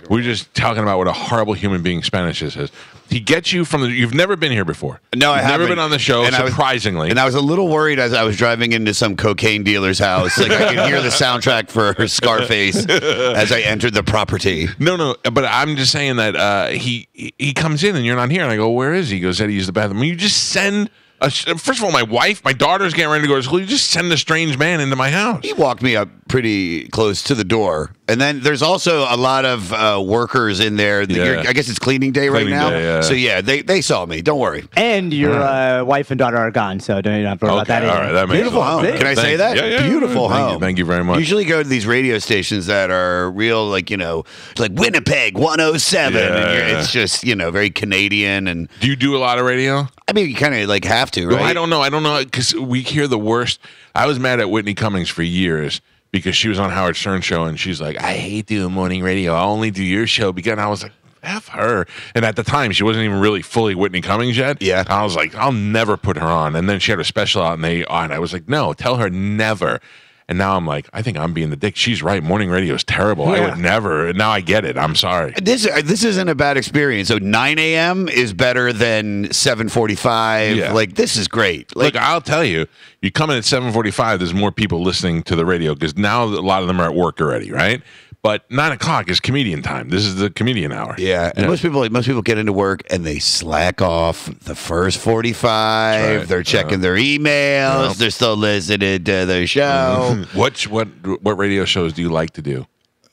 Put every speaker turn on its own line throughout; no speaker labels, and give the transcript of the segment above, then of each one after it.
We're just talking about what a horrible human being Spanish is. He gets you from you've never been here before.
No, I haven't.
Never been on the show, and surprisingly.
And I was a little worried as I was driving into some cocaine dealer's house. Like I could hear the soundtrack for Scarface as I entered the property.
No, but I'm just saying that he comes in and you're not here, and I go, where is he? He goes, to use the bathroom. You just send. First of all, my daughter's getting ready to go to school. You just send a strange man into my house.
He walked me up pretty close to the door. And then there's also a lot of workers in there.
Yeah.
I guess it's cleaning day right now.
Day, yeah.
So, yeah, they saw me. Don't worry.
And your wife and daughter are gone, so don't have to worry about that either.
All right, that makes
Beautiful home. Can I say that?
Yeah.
Beautiful home.
Thank you very much.
Usually go to these radio stations that are real, like Winnipeg 107. And it's just, very Canadian. And
do you do a lot of radio?
I mean, you kind of have to, right?
Well, I don't know, because we hear the worst. I was mad at Whitney Cummings for years because she was on Howard Stern's show, and she's like, I hate doing morning radio. I only do your show. Because I was like, F her. And at the time, she wasn't even really fully Whitney Cummings yet.
Yeah.
I was like, I'll never put her on. And then she had her special out, and I was like, no, tell her never. And now I'm like, I think I'm being the dick. She's right. Morning radio is terrible. Yeah. I would never. Now I get it. I'm sorry.
This isn't a bad experience. So 9 a.m. is better than 7:45.
Yeah.
Like, this is great.
Look, I'll tell you, you come in at 7:45, there's more people listening to the radio because now a lot of them are at work already, right? But 9 o'clock is comedian time. This is the comedian hour.
Yeah, and most people get into work and they slack off the first 45. Right. They're checking their emails. Yep. They're still listening to the show.
What radio shows do you like to do?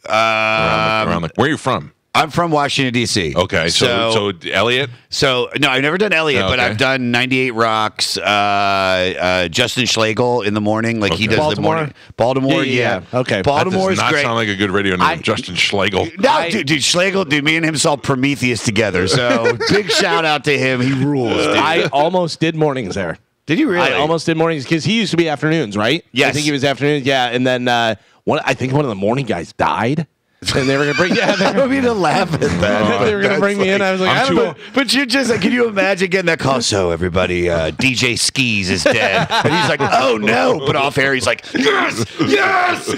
Where are you from?
I'm from Washington, D.C.
Okay, so Elliot?
So, no, I've never done Elliot, but I've done 98 Rocks, Justin Schlegel in the morning. Like, he does
Baltimore?
the morning. Baltimore, yeah.
Okay.
Baltimore is
great. That does not
great.
sound like a good radio name, Justin Schlegel.
No, dude, Schlegel, me and him saw Prometheus together. So, big shout out to him. He rules, dude.
I almost did mornings there.
Did you really?
I almost did mornings because he used to be afternoons, right?
Yes.
I think he was afternoons, yeah. And then I think one of the morning guys died. And they were going to bring
I don't mean to laugh at that.
they were going to bring me in. I was like, I don't know.
But you just, can you imagine getting that call? So, everybody, DJ Skis is dead. And he's like, oh, no. But off air, he's like, yes,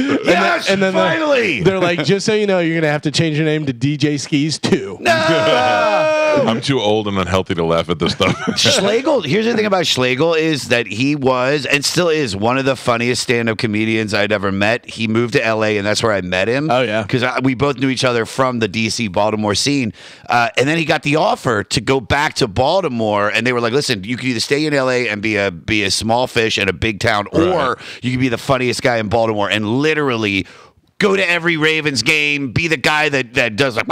and then finally.
They're like, just so you know, you're going to have to change your name to DJ Skis 2.
No!
I'm too old and unhealthy to laugh at this stuff.
Schlegel, here's the thing about Schlegel is that he was, and still is, one of the funniest stand-up comedians I'd ever met. He moved to L.A., and that's where I met him.
Oh, yeah.
Because we both knew each other from the D.C. Baltimore scene. And then he got the offer to go back to Baltimore, and they were like, listen, you can either stay in L.A. and be a small fish in a big town, or you can be the funniest guy in Baltimore and literally go to every Ravens game, be the guy that does like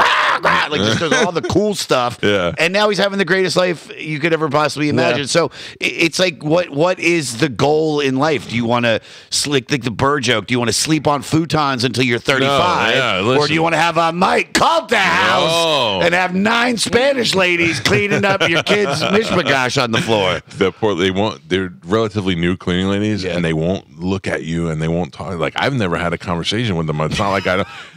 just does all the cool stuff.
Yeah.
And now he's having the greatest life you could ever possibly imagine. Yeah. So it's like, what is the goal in life? Do you want to like the Burr joke? Do you want to sleep on futons until you're 35, or do you want to have a Mike Calta house and have 9 Spanish ladies cleaning up your kids' mishmagosh on the floor?
They're relatively new cleaning ladies, and they won't look at you and they won't talk. Like, I've never had a conversation with them. It's not like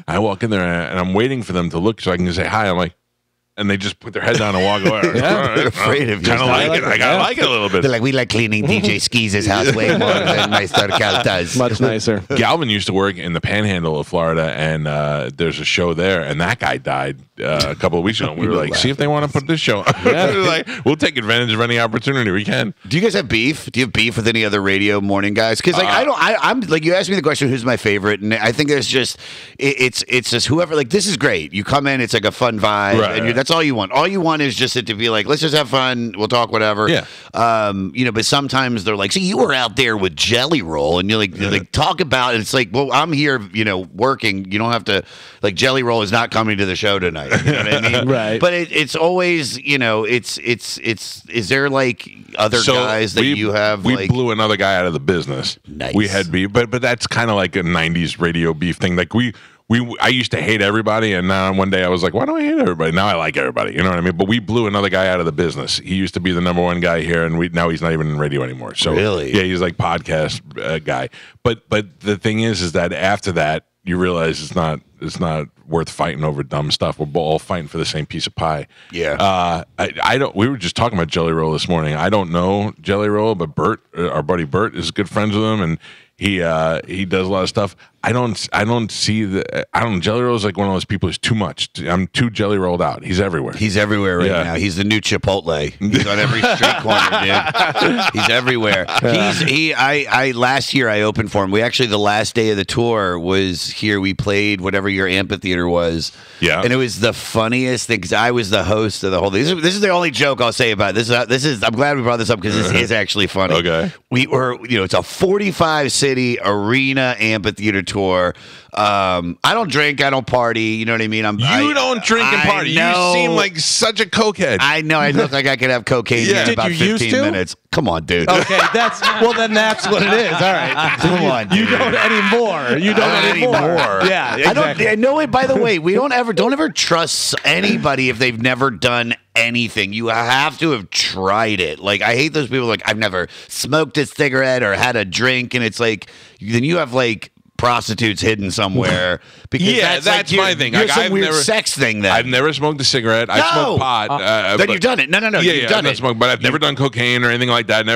I walk in there and I'm waiting for them to look so I can say hi. I'm like, and they just put their head down and walk away.
They're afraid of you.
Kind of like it. I like it a little bit.
They're like, we like cleaning DJ Skis' house way more than Meister Cal does.
Much nicer.
Galvin used to work in the Panhandle of Florida, and there's a show there, and that guy died a couple of weeks ago. And we were like, see if they want to put this show on. We were like, we'll take advantage of any opportunity we can.
Do you guys have beef? Do you have beef with any other radio morning guys? Because like I'm like, you asked me the question, who's my favorite, and I think there's just it's just whoever. Like, this is great. You come in, it's like a fun vibe, and that's all you want. All you want is just it to be like, let's just have fun. We'll talk whatever.
Yeah.
But sometimes they're like, see, you were out there with Jelly Roll, and you're like talk about it. It's like, well, I'm here, working. You don't have to, like, Jelly Roll is not coming to the show tonight. You know what I mean?
Right.
But it's always, is there like other guys that you have?
We blew another guy out of the business.
Nice.
We had beef, but that's kind of like a 90s radio beef thing. Like I used to hate everybody, and now one day I was like, why do I hate everybody? Now I like everybody. You know what I mean? But we blew another guy out of the business. He used to be the number one guy here, and now he's not even in radio anymore. So
really?
Yeah, he's like podcast guy. But the thing is that after that, you realize it's not worth fighting over dumb stuff. We're all fighting for the same piece of pie.
Yeah.
I don't. We were just talking about Jelly Roll this morning. I don't know Jelly Roll, but Bert, our buddy Bert, is good friends with him, and he does a lot of stuff. I don't see Jelly Roll is like one of those people who's too much. I'm too jelly rolled out. He's everywhere.
He's everywhere right now. He's the new Chipotle. He's on every street corner, dude. He's everywhere. Last year I opened for him. We actually, the last day of the tour was here. We played whatever your amphitheater was.
Yeah.
And it was the funniest thing because I was the host of the whole thing. This is the only joke I'll say about it. This is I'm glad we brought this up because this is actually funny.
Okay.
We were, it's a 45 city arena amphitheater tour. I don't drink. I don't party. You know what I mean?
You don't drink and party. You seem like such a cokehead.
I know. I look like I could have cocaine in about 15 minutes. Come on, dude.
Okay, that's what it is. All right.
Come on, dude.
You don't anymore. You don't anymore. Yeah, exactly.
I know it. By the way, we don't ever trust anybody if they've never done anything. You have to have tried it. Like, I hate those people like, I've never smoked a cigarette or had a drink, and it's like, then you have like prostitutes hidden somewhere. Because
that's my thing.
You're some weird sex thing then.
I've never smoked a cigarette. I smoked pot.
Then you've done it. No, you've done it.
Smoked, but I've never done cocaine or anything like that.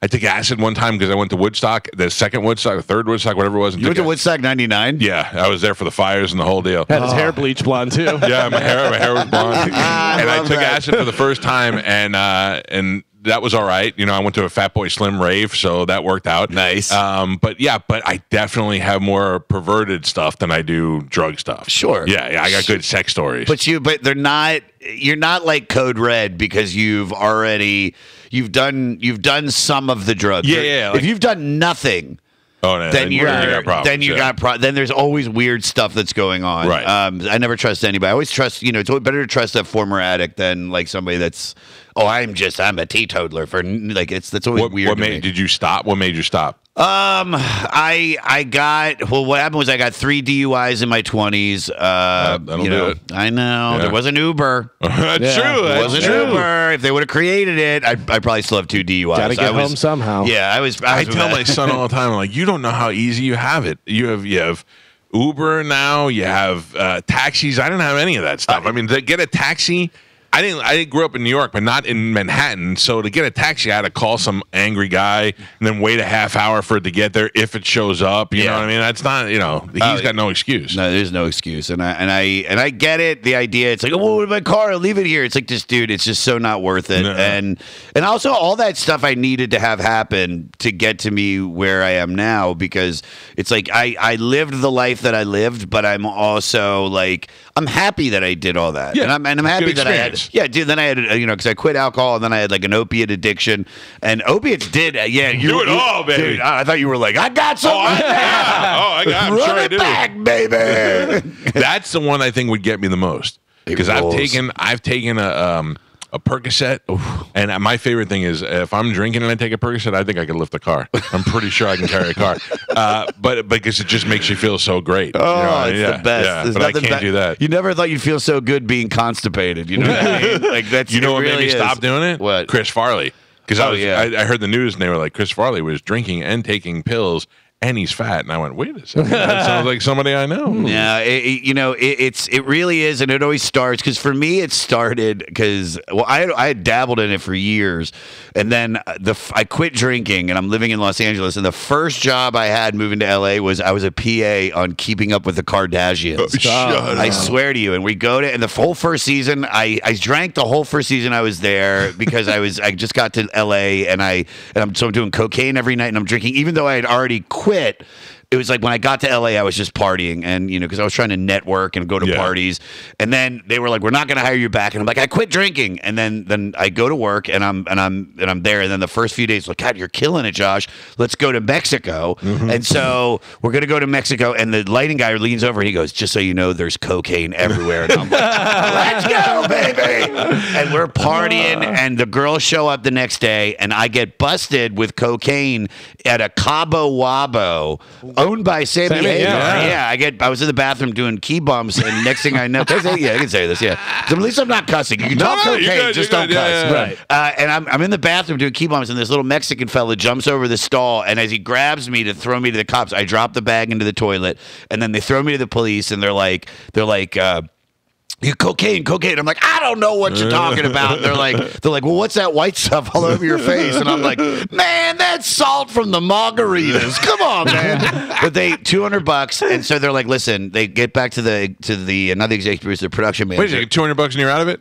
I took acid one time because I went to Woodstock, the second Woodstock, the third Woodstock, whatever it was.
You went to Woodstock 99?
Yeah, I was there for the fires and the whole deal.
Had his hair bleached blonde too.
Yeah, my hair was blonde. And I took acid for the first time, and that was all right. I went to a Fat Boy Slim rave, so that worked out.
Nice.
But I definitely have more perverted stuff than I do drug stuff.
Sure.
Yeah, I got good sex stories.
But they're not. You're not like Code Red because you've done some of the drugs.
Yeah.
If you've done nothing.
Oh, no,
then you got
problems.
Then there's always weird stuff that's going on.
Right.
I never trust anybody. I always trust. It's always better to trust a former addict than like somebody that's. Oh, I'm a teetotaler for like that's always weird.
Did you stop? What made you stop?
I got what happened was I got 3 DUIs in my 20s.
That'll do it.
I know there was an Uber.
That's true.
There was an Uber. If they would have created it, I'd probably still have 2 DUIs.
Got to get home somehow.
Yeah,
I tell my son all the time, I'm like, you don't know how easy you have it. You have Uber now. You have taxis. I didn't have any of that stuff. I mean, to get a taxi. I didn't grow up in New York, but not in Manhattan. So to get a taxi, I had to call some angry guy and then wait a half hour for it to get there if it shows up. You know what I mean? That's not, he's got no excuse.
No, there's no excuse. And I get it. The idea, it's like, oh, what about my car? I'll leave it here. It's like, this dude, it's just so not worth it. No. And also all that stuff I needed to have happen to get to me where I am now, because it's like I lived the life that I lived, but I'm also like, I'm happy that I did all that.
Yeah,
and I'm happy that I had. Yeah, dude. Then I had, because I quit alcohol, and then I had like an opiate addiction, and opiates did. You
do it all, baby.
Dude, I thought you were like, I got something.
I'm
Run
sure I
it
do.
back, baby.
That's the one I think would get me the most, because I've taken a Percocet, and my favorite thing is if I'm drinking and I take a Percocet, I think I can lift a car. I'm pretty sure I can carry a car, but because it just makes you feel so great.
It's the best.
Yeah, but I can't do that.
You never thought you'd feel so good being constipated. You know what I mean? Like that's.
You know what made me stop doing it?
What?
Chris Farley. Because I heard the news and they were like, Chris Farley was drinking and taking pills. And he's fat, and I went, wait a second, that sounds like somebody I know.
Yeah, it really is, and it always starts because for me it started because I had dabbled in it for years, and then I quit drinking, and I'm living in Los Angeles, and the first job I had moving to LA was I was a PA on Keeping Up with the Kardashians. I swear to you, and we go to and the whole first season I drank the whole first season I was there because I just got to LA and I'm doing cocaine every night and I'm drinking even though I had already quit. It was like when I got to LA, I was just partying, and because I was trying to network and go to parties, and then they were like, "We're not going to hire you back," and I'm like, "I quit drinking," and then I go to work, and I'm there, and then the first few days, like, God, you're killing it, Josh. Let's go to Mexico, and so we're going to go to Mexico, and the lighting guy leans over, and he goes, "Just so you know, there's cocaine everywhere," and I'm like, "Let's go, baby!" And we're partying, and the girls show up the next day, and I get busted with cocaine at a Cabo Wabo. Owned by Sammy Hagar. Yeah, I was in the bathroom doing key bumps, and next thing I know, I can say this. Yeah, so at least I'm not cussing. You can talk cocaine, just don't cuss.
Right.
And I'm in the bathroom doing key bumps, and this little Mexican fella jumps over the stall, and as he grabs me to throw me to the cops, I drop the bag into the toilet, and then they throw me to the police, and they're like. cocaine. I'm like, I don't know what you're talking about. And they're like, well, what's that white stuff all over your face? And I'm like, man, that's salt from the margaritas. Come on, man. But they $200, and so they're like, listen, they get back to the another executive producer, the production manager.
Wait, $200 and you're out of it?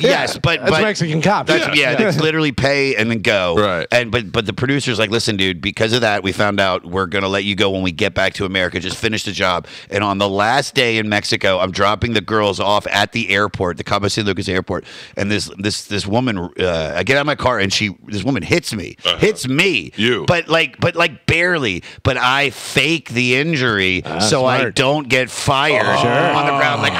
Yes, but
that's Mexican cops.
It's literally pay and then go.
Right.
And but the producer's like, listen, dude, because of that, we found out we're gonna let you go when we get back to America. Just finish the job. And on the last day in Mexico, I'm dropping the girls off at the airport, the Cabo San Lucas airport, and this woman, I get out of my car and this woman hits me,
You,
but like barely. But I fake the injury so
smart.
I don't get fired on the ground. Like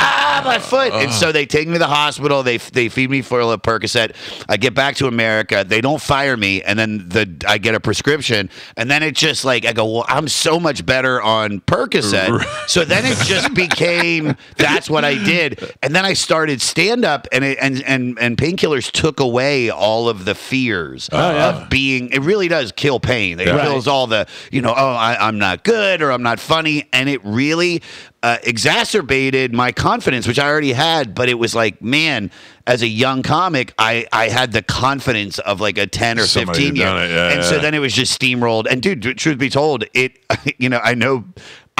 my foot. And so they take me to the hospital. They feed me full of Percocet. I get back to America. They don't fire me, and then I get a prescription, and then it just like I go, well, I'm so much better on Percocet. So then it just became that's what I did, and then I started stand up, and painkillers took away all of the fears of being. It really does kill pain. It kills all the I'm not good or I'm not funny, and it really exacerbated my confidence, which I already had. But it was like, man, as a young comic, I had the confidence of like a 10 or 15 year. So then it was just steamrolled. And dude, truth be told, I know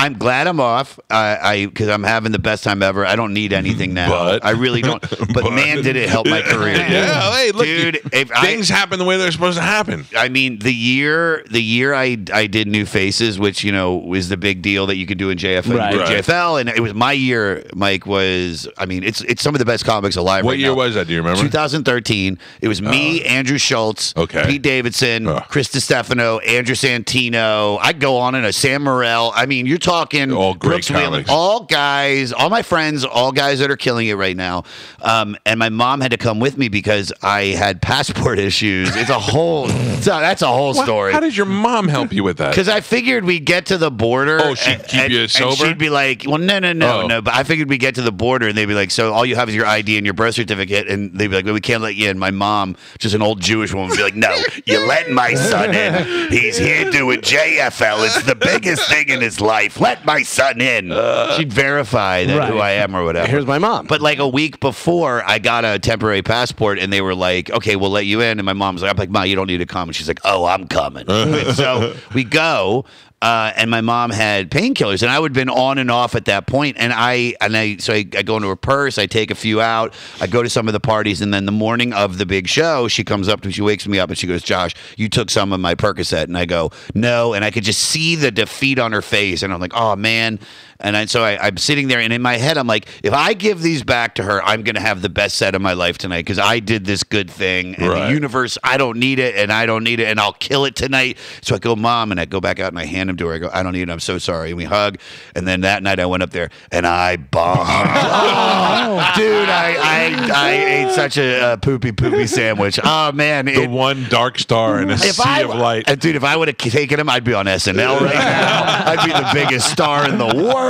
I'm glad I'm off because I'm having the best time ever. I don't need anything now. I really don't. But man, did it help my career.
Yeah, hey, look,
dude,
things happen the way they're supposed to happen.
I mean, the year I did New Faces, which was the big deal that you could do in JFL, and it was my year. Mike was, I mean, it's some of the best comics alive.
What year was that? Do you remember?
2013. It was me, Andrew Schultz, Pete Davidson, Chris DiStefano, Andrew Santino. I'd go on in a Sam Morrell. I mean, you're talking
all great
Brooks Wheelan,
comics.
all guys, all my friends, all guys that are killing it right now. And my mom had to come with me because I had passport issues. It's a whole, that's a whole story.
How did your mom help you with that?
Because I figured we'd get to the border.
Oh, she'd keep you sober?
And she'd be like, well, no. But I figured we'd get to the border and they'd be like, so all you have is your ID and your birth certificate. And they'd be like, well, we can't let you in. My mom, just an old Jewish woman, would be like, no, you're letting my son in. He's here doing JFL. It's the biggest thing in his life. Let my son in. She'd verify that who I am or whatever.
Here's my mom.
But like a week before, I got a temporary passport, and they were like, okay, we'll let you in. And my mom's like, I'm like, Ma, you don't need to come. And she's like, oh, I'm coming. So we go. And my mom had painkillers, and I would have been on and off at that point. And I go into her purse, I take a few out, I go to some of the parties, and then the morning of the big show, she comes up to me, she wakes me up, and she goes, Josh, you took some of my Percocet. And I go, no, and I could just see the defeat on her face, and I'm like, oh man. And I'm sitting there, and in my head, I'm like, if I give these back to her, I'm going to have the best set of my life tonight because I did this good thing. And the universe, I don't need it, and I don't need it, and I'll kill it tonight. So I go, Mom, and I go back out, and I hand him to her. I go, I don't need it. I'm so sorry. And we hug. And then that night, I went up there, and I bombed. Dude, I ate such a poopy sandwich. Oh, man.
The one dark star in a sea of light.
Dude, if I would have taken him, I'd be on SNL right now. I'd be the biggest star in the world.